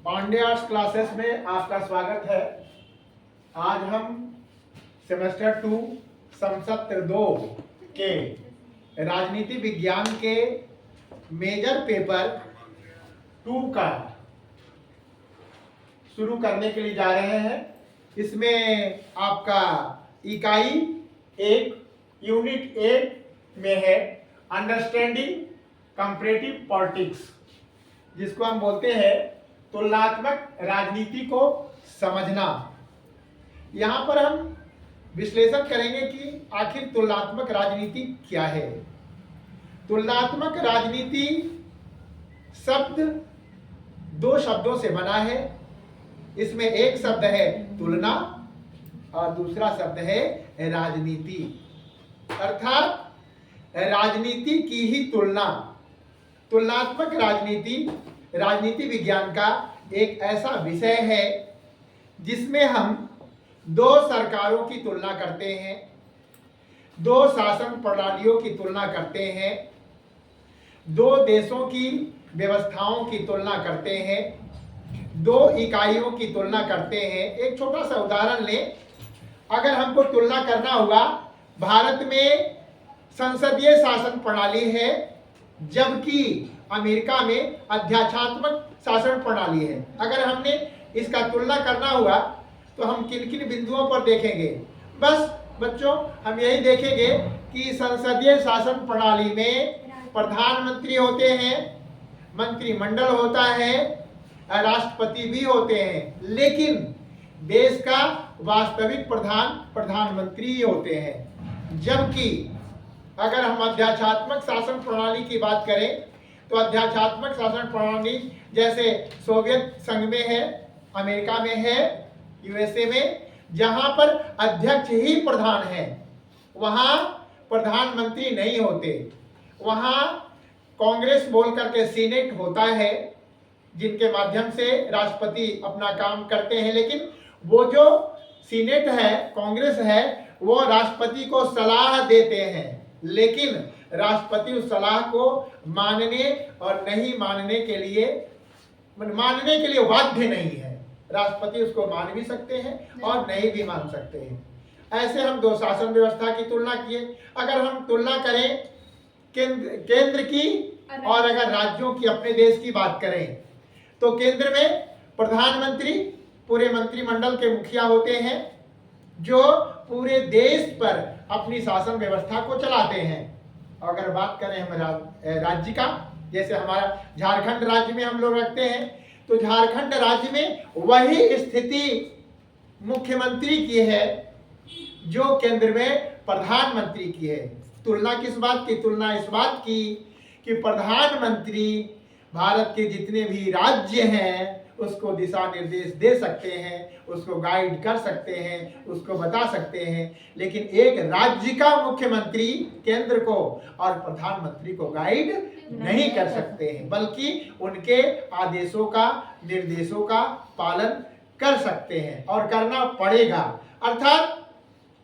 Pandey arts classes में आपका स्वागत है। आज हम सेमेस्टर 2 सत्र 2 के राजनीति विज्ञान के मेजर पेपर 2 का शुरू करने के लिए जा रहे हैं। इसमें आपका इकाई 1 यूनिट 1 में है अंडरस्टैंडिंग कंपैरेटिव पॉलिटिक्स, जिसको हम बोलते हैं तुलनात्मक राजनीति को समझना। यहाँ पर हम विश्लेषण करेंगे कि आखिर तुलनात्मक राजनीति क्या है। तुलनात्मक राजनीति शब्द 2 शब्दों से बना है। इसमें एक शब्द है तुलना और दूसरा शब्द है राजनीति, अर्थात राजनीति की ही तुलना। तुलनात्मक राजनीति विज्ञान का एक ऐसा विषय है जिसमें हम 2 सरकारों की तुलना करते हैं, 2 शासन प्रणालियों की तुलना करते हैं, 2 देशों की व्यवस्थाओं की तुलना करते हैं, 2 इकाइयों की तुलना करते हैं। एक छोटा सा उदाहरण लें। अगर हमको तुलना करना हुआ, भारत में संसदीय शासन प्रणाली है जबकि अमेरिका में अध्यात्मक शासन प्रणाली है। अगर हमने इसका तुलना करना हुआ तो हम किन किन बिंदुओं पर देखेंगे? बस बच्चों, हम यही देखेंगे कि संसदीय शासन प्रणाली में प्रधानमंत्री होते हैं, मंत्रिमंडल होता है, राष्ट्रपति भी होते हैं, लेकिन देश का वास्तविक प्रधानमंत्री ही होते हैं। जबकि अगर हम अध्यात्मक शासन प्रणाली की बात करें तो अध्यात्मक शासन प्रणाली जैसे सोवियत संघ में है, अमेरिका में है, यूएसए में, जहां पर अध्यक्ष ही प्रधान है, वहां प्रधानमंत्री नहीं होते। वहां कांग्रेस बोल करके सीनेट होता है जिनके माध्यम से राष्ट्रपति अपना काम करते हैं, लेकिन वो जो सीनेट है, कांग्रेस है, वो राष्ट्रपति को सलाह देते हैं, लेकिन राष्ट्रपति उस सलाह को मानने और नहीं मानने के लिए बाध्य नहीं है। राष्ट्रपति उसको मान भी सकते हैं और नहीं भी मान सकते हैं। ऐसे हम 2 शासन व्यवस्था की तुलना किए। अगर हम तुलना करें केंद्र की और अगर राज्यों की, अपने देश की बात करें, तो केंद्र में प्रधानमंत्री पूरे मंत्रिमंडल के मुखिया होते हैं जो पूरे देश पर अपनी शासन व्यवस्था को चलाते हैं। अगर बात करें हम राज्य का, जैसे हमारा झारखंड राज्य में हम लोग रखते हैं, तो झारखंड राज्य में वही स्थिति मुख्यमंत्री की है जो केंद्र में प्रधानमंत्री की है। तुलना किस बात की? तुलना इस बात की कि प्रधानमंत्री भारत के जितने भी राज्य हैं उसको दिशा निर्देश दे सकते हैं, उसको गाइड कर सकते हैं, उसको बता सकते हैं, लेकिन एक राज्य का मुख्यमंत्री केंद्र को और प्रधानमंत्री को गाइड नहीं कर सकते हैं, बल्कि उनके आदेशों का, निर्देशों का पालन कर सकते हैं और करना पड़ेगा। अर्थात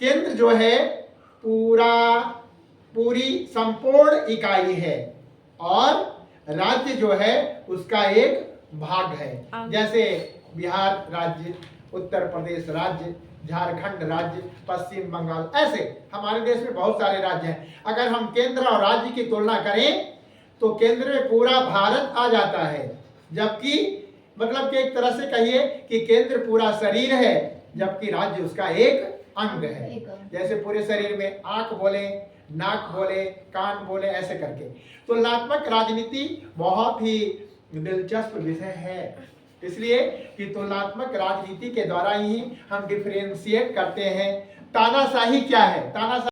केंद्र जो है पूरी संपूर्ण इकाई है और राज्य जो है उसका एक भाग है। जैसे बिहार राज्य, उत्तर प्रदेश राज्य, झारखंड राज्य, पश्चिम बंगाल, ऐसे हमारे देश में बहुत सारे राज्य हैं। अगर हम केंद्र और राज्य की तुलना करें तो केंद्र में पूरा भारत आ जाता है, जबकि मतलब कि एक तरह से कहिए कि केंद्र पूरा शरीर है जबकि राज्य उसका एक अंग है। जैसे पूरे शरीर में आंख बोले, नाक बोले, कान बोले, ऐसे करके। तुलनात्मक राजनीति बहुत ही दिलचस्प विषय है, इसलिए कि तुलनात्मक राजनीति के द्वारा ही हम डिफरेंशिएट करते हैं। तानाशाही क्या है? तानाशाही